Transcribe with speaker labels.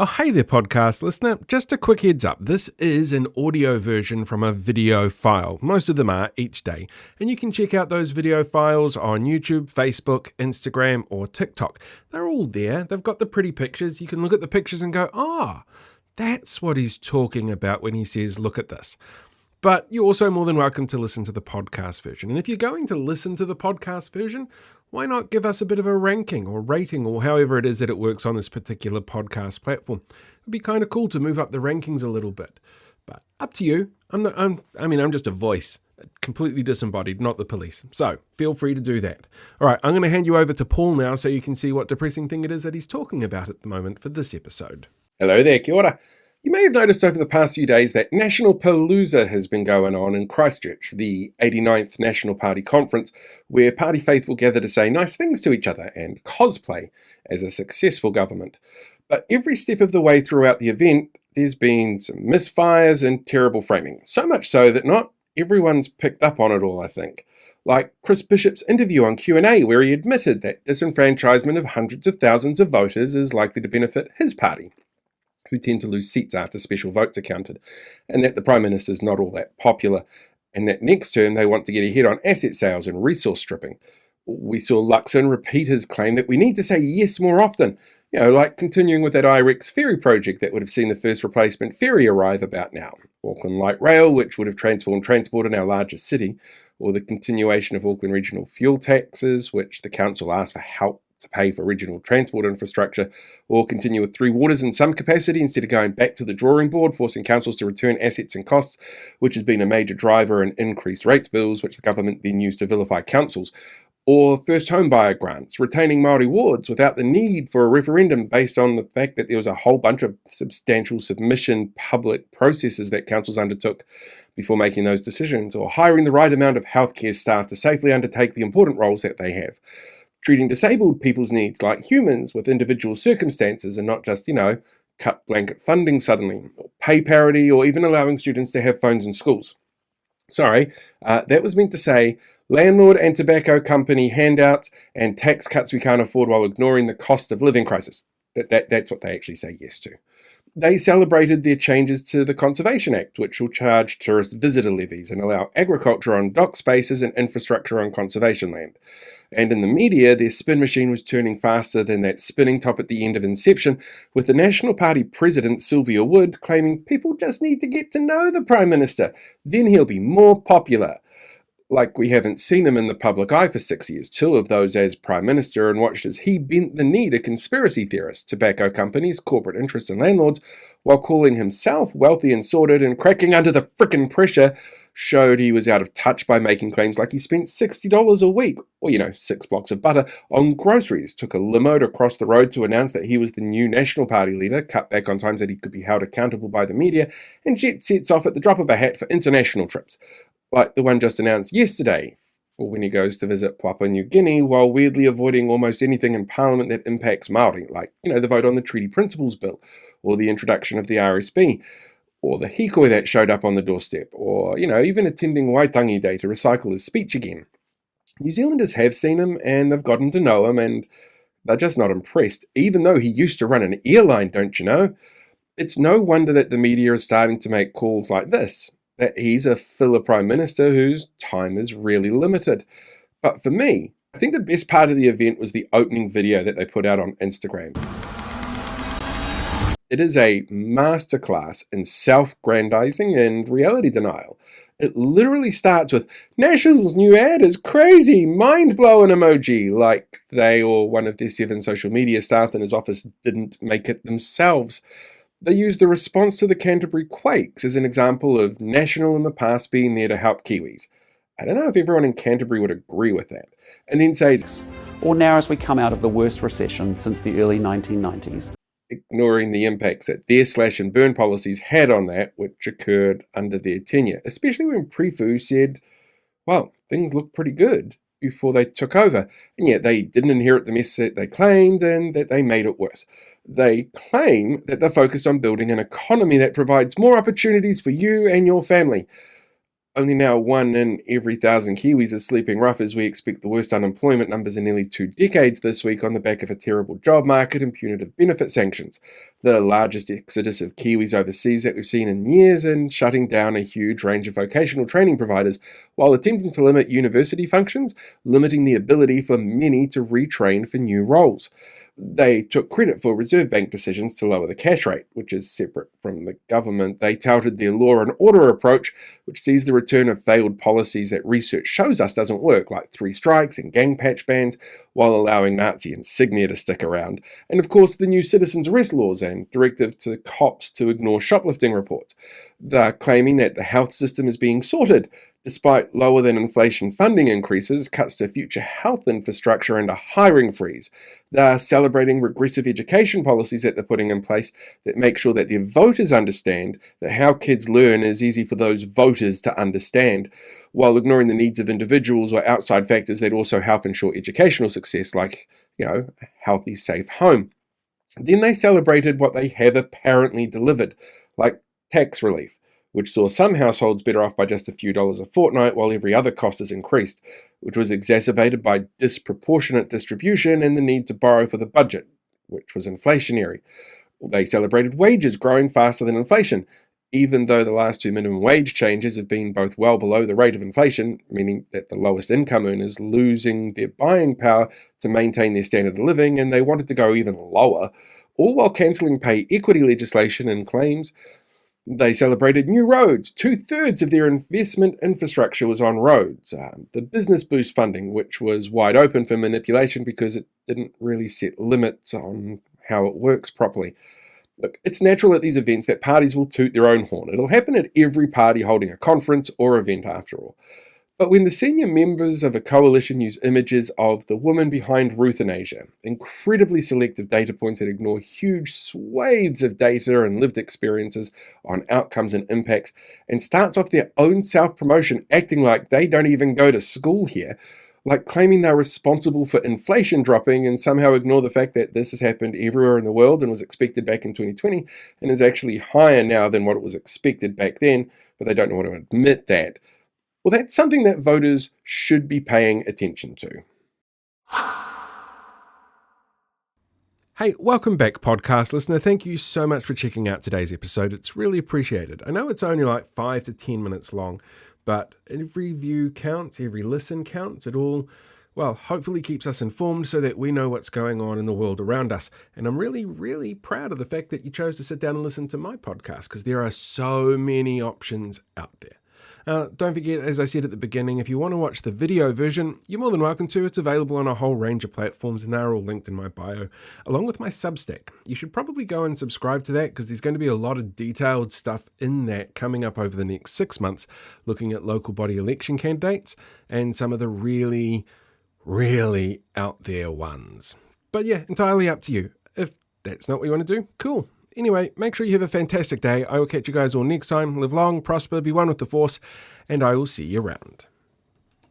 Speaker 1: Oh, hey there, podcast listener. Just a quick heads up. This is an audio version from a video file. Most of them are each day. And you can check out those video files on YouTube, Facebook, Instagram, or TikTok. They're all there. They've got the pretty pictures. You can look at the pictures and go, that's what he's talking about when he says, look at this. But you're also more than welcome to listen to the podcast version. And if you're going to listen to the podcast version, why not give us a bit of a ranking or rating or however it is that it works on this particular podcast platform? It'd be kind of cool to move up the rankings a little bit. But up to you. I'm just a voice, completely disembodied, not the police. So feel free to do that. All right, I'm going to hand you over to Paul now so you can see what depressing thing it is that he's talking about at the moment for this episode.
Speaker 2: Hello there, kia ora. You may have noticed over the past few days that Natpalooza has been going on in Christchurch, the 89th National Party conference, where party faithful gather to say nice things to each other and cosplay as a successful government. But every step of the way throughout the event, there's been some misfires and terrible framing. So much so that not everyone's picked up on it all, I think. Like Chris Bishop's interview on Q&A, where he admitted that disenfranchisement of hundreds of thousands of voters is likely to benefit his party, who tend to lose seats after special votes are counted, and that the Prime Minister's not all that popular, and that next term they want to get ahead on asset sales and resource stripping. We saw Luxon repeat his claim that we need to say yes more often, like continuing with that IREX ferry project that would have seen the first replacement ferry arrive about now, Auckland Light Rail, which would have transformed transport in our largest city, or the continuation of Auckland regional fuel taxes, which the council asked for help to pay for regional transport infrastructure, or continue with Three Waters in some capacity instead of going back to the drawing board, forcing councils to return assets and costs, which has been a major driver in increased rates bills, which the government then used to vilify councils, or first home buyer grants, retaining Māori wards without the need for a referendum based on the fact that there was a whole bunch of substantial submission public processes that councils undertook before making those decisions, or hiring the right amount of healthcare staff to safely undertake the important roles that they have. Treating disabled people's needs like humans with individual circumstances and not just, cut blanket funding suddenly, or pay parity, or even allowing students to have phones in schools. Sorry, that was meant to say landlord and tobacco company handouts and tax cuts we can't afford while ignoring the cost of living crisis. That's what they actually say yes to. They celebrated their changes to the Conservation Act, which will charge tourist visitor levies and allow agriculture on dock spaces and infrastructure on conservation land. And in the media, their spin machine was turning faster than that spinning top at the end of Inception, with the National Party president, Sylvia Wood, claiming people just need to get to know the Prime Minister, then he'll be more popular. Like we haven't seen him in the public eye for 6 years, 2 of those as Prime Minister, and watched as he bent the knee to conspiracy theorists, tobacco companies, corporate interests and landlords, while calling himself wealthy and sordid and cracking under the frickin' pressure, showed he was out of touch by making claims like he spent $60 a week, or 6 blocks of butter, on groceries, took a limo to cross the road to announce that he was the new National Party leader, cut back on times that he could be held accountable by the media, and jet sets off at the drop of a hat for international trips, like the one just announced yesterday, or when he goes to visit Papua New Guinea, while weirdly avoiding almost anything in Parliament that impacts Māori, like, the vote on the Treaty Principles Bill, or the introduction of the RSB, or the hikoi that showed up on the doorstep, or, even attending Waitangi Day to recycle his speech again. New Zealanders have seen him, and they've gotten to know him, and they're just not impressed, even though he used to run an airline, don't you know? It's no wonder that the media is starting to make calls like this, that he's a filler Prime Minister whose time is really limited. But for me, I think the best part of the event was the opening video that they put out on Instagram. It is a masterclass in self-grandizing and reality denial. It literally starts with, National's new ad is crazy, mind-blowing emoji, like they or one of their 7 social media staff in his office didn't make it themselves. They used the response to the Canterbury quakes as an example of National in the past being there to help Kiwis. I don't know if everyone in Canterbury would agree with that. And then says,
Speaker 3: or now as we come out of the worst recession since the early 1990s.
Speaker 2: Ignoring the impacts that their slash and burn policies had on that, which occurred under their tenure, especially when Prefu said, well, things look pretty good before they took over, and yet they didn't inherit the mess that they claimed and that they made it worse. They claim that they're focused on building an economy that provides more opportunities for you and your family. Only now 1 in every 1,000 Kiwis is sleeping rough as we expect the worst unemployment numbers in nearly 2 decades this week on the back of a terrible job market and punitive benefit sanctions. The largest exodus of Kiwis overseas that we've seen in years, and shutting down a huge range of vocational training providers while attempting to limit university functions, limiting the ability for many to retrain for new roles. They took credit for Reserve Bank decisions to lower the cash rate, which is separate from the government. They touted their law and order approach, which sees the return of failed policies that research shows us doesn't work, like 3 strikes and gang patch bans, while allowing Nazi insignia to stick around. And of course, the new citizens arrest laws and directive to cops to ignore shoplifting reports. They're claiming that the health system is being sorted, despite lower than inflation funding increases, cuts to future health infrastructure, and a hiring freeze. They're celebrating regressive education policies that they're putting in place that make sure that their voters understand that how kids learn is easy for those voters to understand, while ignoring the needs of individuals or outside factors that also help ensure educational success, like, a healthy, safe home. Then they celebrated what they have apparently delivered, like tax relief, which saw some households better off by just a few dollars a fortnight while every other cost has increased, which was exacerbated by disproportionate distribution and the need to borrow for the budget, which was inflationary. They celebrated wages growing faster than inflation, even though the last 2 minimum wage changes have been both well below the rate of inflation, meaning that the lowest income earners losing their buying power to maintain their standard of living, and they wanted to go even lower, all while cancelling pay equity legislation and claims. They celebrated new roads. 2/3 of their investment infrastructure was on roads. The business boost funding, which was wide open for manipulation because it didn't really set limits on how it works properly. Look, it's natural at these events that parties will toot their own horn. It'll happen at every party holding a conference or event after all. But when the senior members of a coalition use images of the woman behind euthanasia, incredibly selective data points that ignore huge swathes of data and lived experiences on outcomes and impacts, and starts off their own self-promotion acting like they don't even go to school here, like claiming they're responsible for inflation dropping and somehow ignore the fact that this has happened everywhere in the world and was expected back in 2020 and is actually higher now than what it was expected back then, but they don't want to admit that. Well, that's something that voters should be paying attention to.
Speaker 1: Hey, welcome back, podcast listener. Thank you so much for checking out today's episode. It's really appreciated. I know it's only like 5 to 10 minutes long, but every view counts, every listen counts. It all, hopefully keeps us informed so that we know what's going on in the world around us. And I'm really, really proud of the fact that you chose to sit down and listen to my podcast, because there are so many options out there. Don't forget, as I said at the beginning, if you want to watch the video version, you're more than welcome to. It's available on a whole range of platforms, and they're all linked in my bio, along with my Substack. You should probably go and subscribe to that, because there's going to be a lot of detailed stuff in that coming up over the next 6 months, looking at local body election candidates and some of the really, really out there ones. But yeah, entirely up to you. If that's not what you want to do, cool. Anyway, make sure you have a fantastic day. I will catch you guys all next time. Live long, prosper, be one with the Force, and I will see you around.